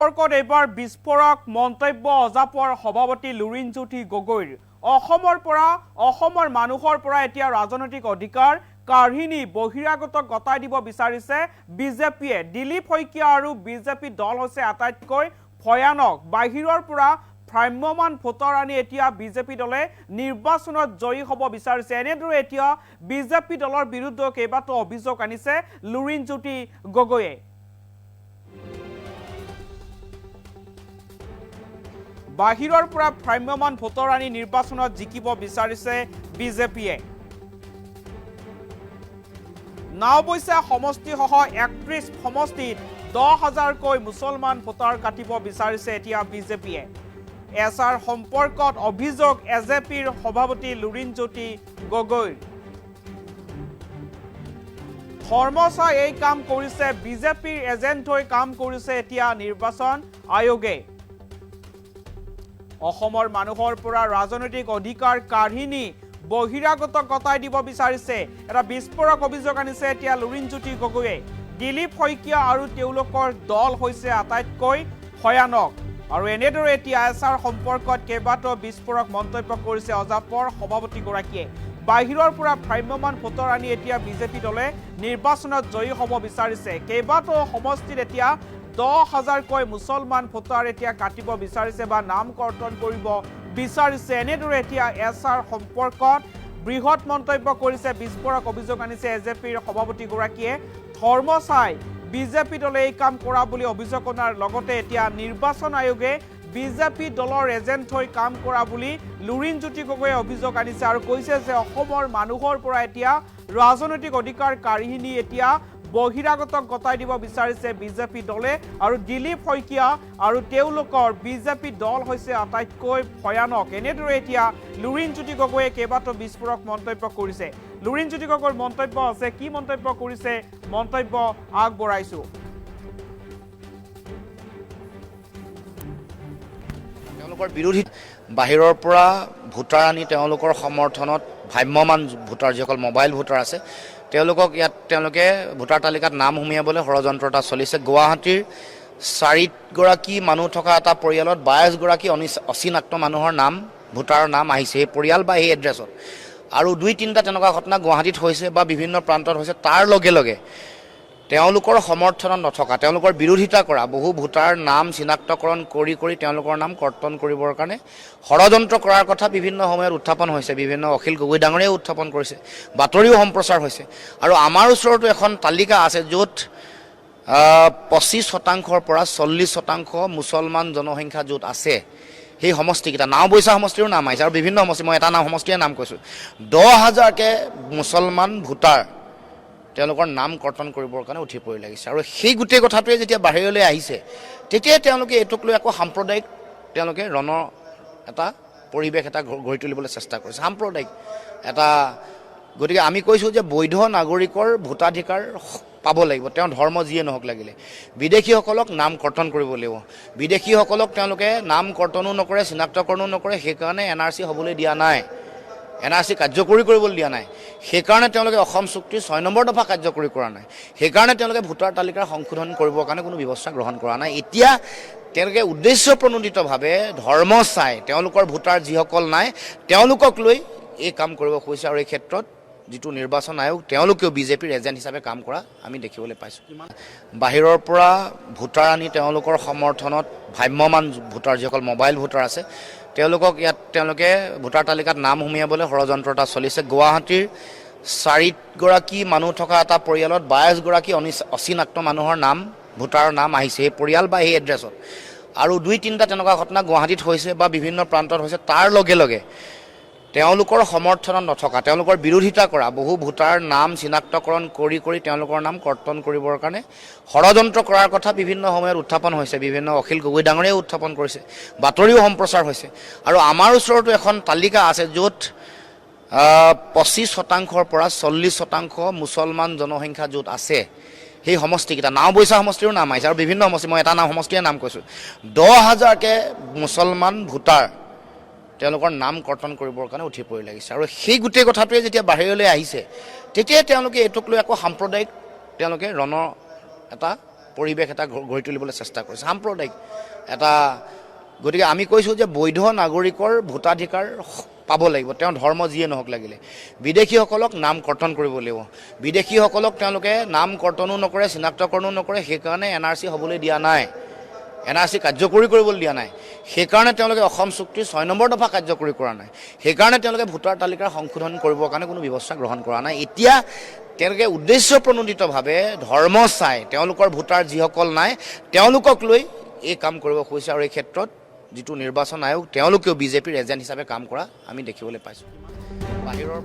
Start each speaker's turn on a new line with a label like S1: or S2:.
S1: সম্পৰ্কত এবাৰ বিস্ফোৰক মন্তব্য অজাপৰ সভাপতি লুৰিণজ্যোতি গগৈৰ অসমৰ মানুহৰ পৰা এতিয়া ৰাজনৈতিক অধিকাৰ কাঢ়িনি বহিৰাগত গতাই দিব বিচাৰিছে বিজেপিয়ে। দিলীপ শইকীয়া আৰু বিজেপি দল হৈছে আটাইতকৈ ভয়ানক। বাহিৰৰ পৰা ভ্ৰাম্যমান ভোটাৰ আনি এতিয়া বিজেপি দলে নিৰ্বাচনত জয়ী হ'ব বিচাৰিছে। এনেদৰে এতিয়া বিজেপি দলৰ বিৰুদ্ধে কেইবাটাও অভিযোগ আনিছে লুৰিণজ্যোতি গগৈয়ে। বাহিৰৰ পৰা ভ্ৰাম্যমান ভোটাৰ আনি নিৰ্বাচনত জিকিব বিচাৰিছে বিজেপিয়ে। নাওবৈচা সমষ্টিসহ ৩১ সমষ্টিত ১০,০০০কৈ মুছলমান ভোটাৰ কাটিব বিচাৰিছে এতিয়া বিজেপিয়ে। এছআৰ সম্পৰ্কত অভিযোগ এজেপিৰ সভাপতি লুৰিণজ্যোতি গগৈৰ। ধৰ্ম চাই এই কাম কৰিছে বিজেপিৰ এজেণ্ট হৈ কাম কৰিছে এতিয়া নিৰ্বাচন আয়োগে। অসমৰ মানুহৰ পৰা ৰাজনৈতিক অধিকাৰ কাঢ়িনি বহিৰাগত গতাই দিব বিচাৰিছে। এটা বিস্ফোৰক অভিযোগ আনিছে এতিয়া লুৰিণজ্যোতি গগৈয়ে। দিলীপ শইকীয়া আৰু তেওঁলোকৰ দল হৈছে আটাইতকৈ ভয়ানক। আৰু এনেদৰে এতিয়া এছআৰ সম্পৰ্কত কেইবাটাও বিস্ফোৰক মন্তব্য কৰিছে অজাপৰ সভাপতিগৰাকীয়ে। বাহিৰৰ পৰা ভ্ৰাম্যমান ভোটাৰ আনি এতিয়া বিজেপি দলে নিৰ্বাচনত জয়ী হ'ব বিচাৰিছে। কেইবাটাও সমষ্টিত এতিয়া ১০,০০০কৈ মুছলমান ভোটাৰ এতিয়া কাটিব বিচাৰিছে বা নাম কৰ্তন কৰিব বিচাৰিছে। এনেদৰে এতিয়া এছআৰ সম্পৰ্কত বৃহৎ মন্তব্য কৰিছে, বিস্ফোৰক অভিযোগ আনিছে এজেপিৰ সভাপতিগৰাকীয়ে। ধৰ্ম চাই বিজেপি দলে এই কাম কৰা বুলি অভিযোগ অনাৰ লগতে এতিয়া নিৰ্বাচন আয়োগে বিজেপি দলৰ এজেণ্ট হৈ কাম কৰা বুলি লুৰিণজ্যোতি গগৈয়ে অভিযোগ আনিছে আৰু কৈছে যে অসমৰ মানুহৰ পৰা এতিয়া ৰাজনৈতিক অধিকাৰ কাঢ়িনি এতিয়া বহিৰাগতক গতাই দিব বিচাৰিছে বিজেপি দলে। আৰু দিলীপ শইকীয়া আৰু তেওঁলোকৰ বিজেপি দল হৈছে আটাইতকৈ ভয়ানক। এনেদৰে এতিয়া লুৰিণজ্যোতি গগৈয়ে কেইবাটাও বিস্ফোৰক মন্তব্য কৰিছে। লুৰিণজ্যোতি গগৈৰ মন্তব্য আছে, কি মন্তব্য কৰিছে মন্তব্য আগবঢ়াইছো।
S2: তেওঁলোকৰ বিৰোধী বাহিৰৰ পৰা ভোটাৰ আনি তেওঁলোকৰ সমৰ্থনত ভ্ৰাম্যমান ভোটাৰ যিসকল মোবাইল ভোটাৰ আছে তেওঁলোকক ইয়াত তেওঁলোকে ভোটাৰ তালিকাত নাম সুমিয়াবলৈ ষড়যন্ত্ৰ এটা চলিছে। গুৱাহাটীৰ ৪গৰাকী মানুহ থকা এটা পৰিয়ালত ২২গৰাকী অচিনাক্ত মানুহৰ নাম ভোটাৰৰ নাম আহিছে সেই পৰিয়াল বা সেই এড্ৰেছত। আৰু ২-৩টা তেনেকুৱা ঘটনা গুৱাহাটীত হৈছে বা বিভিন্ন প্ৰান্তত হৈছে। তাৰ লগে লগে তেওঁলোকৰ সমৰ্থনত নথকা, তেওঁলোকৰ বিৰোধিতা কৰা বহু ভোটাৰ নাম চিনাক্তকৰণ কৰি তেওঁলোকৰ নাম কৰ্তন কৰিবৰ কাৰণে ষড়যন্ত্ৰ কৰাৰ কথা বিভিন্ন সময়ত উত্থাপন হৈছে। বিভিন্ন অখিল গগৈ ডাঙৰীয়াই উত্থাপন কৰিছে, বাতৰিও সম্প্ৰচাৰ হৈছে। আৰু আমাৰ ওচৰতো এখন তালিকা আছে য'ত ২৫% পৰা ৪০% মুছলমান জনসংখ্যা য'ত আছে সেই সমষ্টিকেইটা নাওবৈচা সমষ্টিৰো নাম আহিছে আৰু বিভিন্ন সমষ্টি, মই এটা সমষ্টিৰে নাম কৈছোঁ। ১০,০০০কে মুছলমান ভোটাৰ তেওঁলোকৰ নাম কৰ্তন কৰিবৰ কাৰণে উঠি পৰি লাগিছে। আৰু সেই গোটেই কথাটোৱে যেতিয়া বাহিৰলৈ আহিছে তেতিয়াই তেওঁলোকে এইটোক লৈ আকৌ সাম্প্ৰদায়িক তেওঁলোকে এটা পৰিৱেশ এটা গঢ়ি তুলিবলৈ চেষ্টা কৰিছে, সাম্প্ৰদায়িক এটা। গতিকে আমি কৈছোঁ যে বৈধ নাগৰিকৰ ভোটাধিকাৰ পাব লাগিব, তেওঁ ধৰ্ম যিয়ে নহওক লাগিলে। বিদেশীসকলক নাম কৰ্তন কৰিব লাগিব। বিদেশীসকলক তেওঁলোকে নাম কৰ্তনো নকৰে, চিনাক্তকৰণো নকৰে। সেইকাৰণে NRC হ'বলৈ দিয়া নাই, NRC কাৰ্যকৰী কৰিবলৈ দিয়া নাই। সেইকাৰণে তেওঁলোকে অসম চুক্তিৰ ৬ নম্বৰ দফা কাৰ্যকৰী কৰা নাই। সেইকাৰণে তেওঁলোকে ভোটাৰ তালিকাৰ সংশোধন কৰিবৰ কাৰণে কোনো ব্যৱস্থা গ্ৰহণ কৰা নাই। এতিয়া তেওঁলোকে উদ্দেশ্যপ্ৰণোদিতভাৱে ধৰ্ম চাই তেওঁলোকৰ ভোটাৰ যিসকল নাই তেওঁলোকক লৈ এই কাম কৰিব খুজিছে। আৰু এই ক্ষেত্ৰত যিটো নিৰ্বাচন আয়োগ তেওঁলোকেও বিজেপিৰ এজেণ্ট হিচাপে কাম কৰা আমি দেখিবলৈ পাইছোঁ। বাহিৰৰ পৰা ভোটাৰ আনি তেওঁলোকৰ সমৰ্থনত ভ্ৰাম্যমান ভোটাৰ যিসকল মোবাইল ভোটাৰ আছে তেওঁলোকক ইয়াত তেওঁলোকে ভোটাৰ তালিকাত নাম সুমিয়াবলৈ ষড়যন্ত্ৰ এটা চলিছে। গুৱাহাটীৰ ৪গৰাকী মানুহ থকা এটা পৰিয়ালত ২২গৰাকী অচিনাক্ত মানুহৰ নাম ভোটাৰৰ নাম আহিছে সেই পৰিয়াল বা সেই এড্ৰেছত। আৰু ২-৩টা তেনেকুৱা ঘটনা গুৱাহাটীত হৈছে বা বিভিন্ন প্ৰান্তত হৈছে। তাৰ লগে লগে তেওঁলোকৰ সমৰ্থনত নথকা, তেওঁলোকৰ বিৰোধিতা কৰা বহু ভোটাৰ নাম চিনাক্তকৰণ কৰি তেওঁলোকৰ নাম কৰ্তন কৰিবৰ কাৰণে ষড়যন্ত্ৰ কৰাৰ কথা বিভিন্ন সময়ত উত্থাপন হৈছে। বিভিন্ন অখিল গগৈ ডাঙৰীয়াই উত্থাপন কৰিছে, বাতৰিও সম্প্ৰচাৰ হৈছে। আৰু আমাৰ ওচৰতো এখন তালিকা আছে য'ত ২৫% পৰা ৪০% মুছলমান জনসংখ্যা য'ত আছে সেই সমষ্টিকেইটা নাওবৈচা সমষ্টিৰো নাম আহিছে আৰু বিভিন্ন সমষ্টি, মই এটা সমষ্টিৰে নাম কৈছোঁ। ১০,০০০কে মুছলমান ভোটাৰ তেওঁলোকৰ নাম কৰ্তন কৰিবৰ কাৰণে উঠি পৰি লাগিছে। আৰু সেই গোটেই কথাটোৱে যেতিয়া বাহিৰলৈ আহিছে তেতিয়াই তেওঁলোকে এইটোক লৈ আকৌ সাম্প্ৰদায়িক তেওঁলোকে এটা পৰিৱেশ এটা গঢ়ি তুলিবলৈ চেষ্টা কৰিছে, সাম্প্ৰদায়িক এটা। গতিকে আমি কৈছোঁ যে বৈধ নাগৰিকৰ ভোটাধিকাৰ পাব লাগিব, তেওঁ ধৰ্ম যিয়ে নহওক লাগিলে। বিদেশীসকলক নাম কৰ্তন কৰিব লাগিব, বিদেশীসকলক তেওঁলোকে নাম কৰ্তনো নকৰে, চিনাক্তকৰণো নকৰে, সেইকাৰণে NRC হ'বলৈ দিয়া নাই, NRC কাৰ্যকৰী কৰিবলৈ দিয়া নাই। সেইকাৰণে তেওঁলোকে অসম চুক্তিৰ 6 নম্বৰ দফা কাৰ্যকৰী কৰা নাই, সেইকাৰণে তেওঁলোকে ভোটাৰ তালিকাৰ সংশোধন কৰিবৰ কাৰণে কোনো ব্যৱস্থা গ্ৰহণ কৰা নাই। এতিয়া তেওঁলোকে উদ্দেশ্যপ্ৰণোদিতভাৱে ধৰ্ম চাই তেওঁলোকৰ ভোটাৰ যিসকল নাই তেওঁলোকক লৈ এই কাম কৰিব খুজিছে, আৰু এই ক্ষেত্ৰত যিটো নিৰ্বাচন আয়োগ তেওঁলোকেও বিজেপিৰ এজেণ্ট হিচাপে কাম কৰা আমি দেখিবলৈ পাইছোঁ। বাহিৰৰ